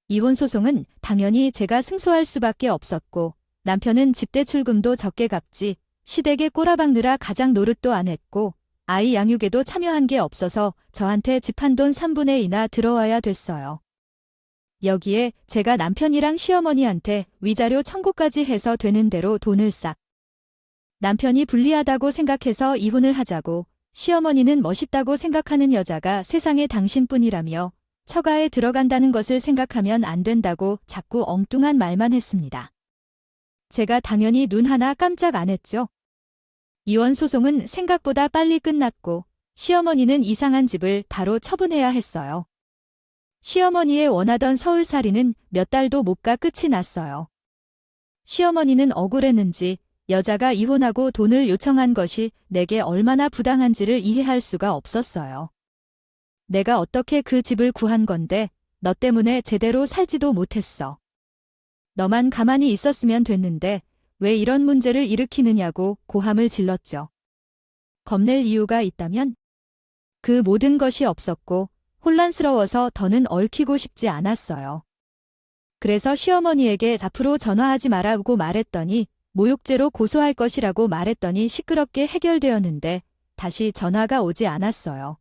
이혼 소송은 당연히 제가 승소할 수밖에 없었고 남편은 집대출금도 적게 갚지 시댁에 꼬라박느라 가장 노릇도 안 했고 아이 양육에도 참여한 게 없어서 저한테 집 한 돈 3분의 2나 들어와야 됐어요. 여기에 제가 남편이랑 시어머니한테 위자료 청구까지 해서 되는 대로 돈을 싹. 남편이 불리하다고 생각해서 이혼을 하자고 시어머니는 멋있다고 생각하는 여자가 세상에 당신뿐이라며 처가에 들어간다는 것을 생각하면 안 된다고 자꾸 엉뚱한 말만 했습니다. 제가 당연히 눈 하나 깜짝 안 했죠. 이혼 소송은 생각보다 빨리 끝났고 시어머니는 이상한 집을 바로 처분해야 했어요. 시어머니의 원하던 서울살이는 몇 달도 못 가 끝이 났어요. 시어머니는 억울했는지 여자가 이혼하고 돈을 요청한 것이 내게 얼마나 부당한지를 이해할 수가 없었어요. 내가 어떻게 그 집을 구한 건데 너 때문에 제대로 살지도 못했어. 너만 가만히 있었으면 됐는데 왜 이런 문제를 일으키느냐고 고함을 질렀죠. 겁낼 이유가 있다면? 그 모든 것이 없었고 혼란스러워서 더는 얽히고 싶지 않았어요. 그래서 시어머니에게 앞으로 전화하지 말라고 말했더니 모욕죄로 고소할 것이라고 말했더니 시끄럽게 해결되었는데 다시 전화가 오지 않았어요.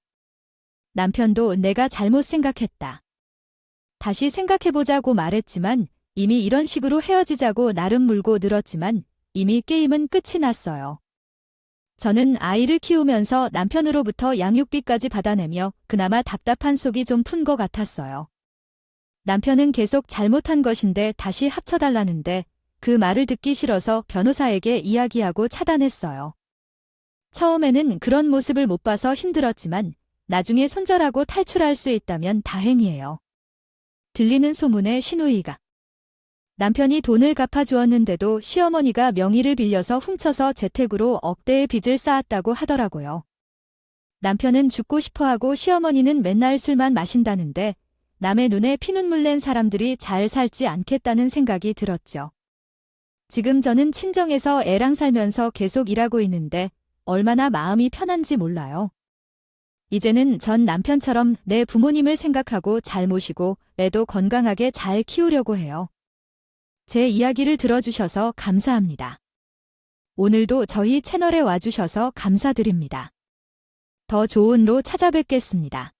남편도 내가 잘못 생각했다. 다시 생각해보자고 말했지만 이미 이런 식으로 헤어지자고 나름 물고 늘었지만 이미 게임은 끝이 났어요. 저는 아이를 키우면서 남편으로부터 양육비까지 받아내며 그나마 답답한 속이 좀 푼 것 같았어요. 남편은 계속 잘못한 것인데 다시 합쳐달라는데 그 말을 듣기 싫어서 변호사에게 이야기하고 차단했어요. 처음에는 그런 모습을 못 봐서 힘들었지만 나중에 손절하고 탈출할 수 있다면 다행이에요. 들리는 소문에 시누이가 남편이 돈을 갚아주었는데도 시어머니가 명의를 빌려서 훔쳐서 재택으로 억대의 빚을 쌓았다고 하더라고요. 남편은 죽고 싶어하고 시어머니는 맨날 술만 마신다는데 남의 눈에 피눈물 낸 사람들이 잘 살지 않겠다는 생각이 들었죠. 지금 저는 친정에서 애랑 살면서 계속 일하고 있는데 얼마나 마음이 편한지 몰라요. 이제는 전 남편처럼 내 부모님을 생각하고 잘 모시고 애도 건강하게 잘 키우려고 해요. 제 이야기를 들어주셔서 감사합니다. 오늘도 저희 채널에 와주셔서 감사드립니다. 더 좋은 로 찾아뵙겠습니다.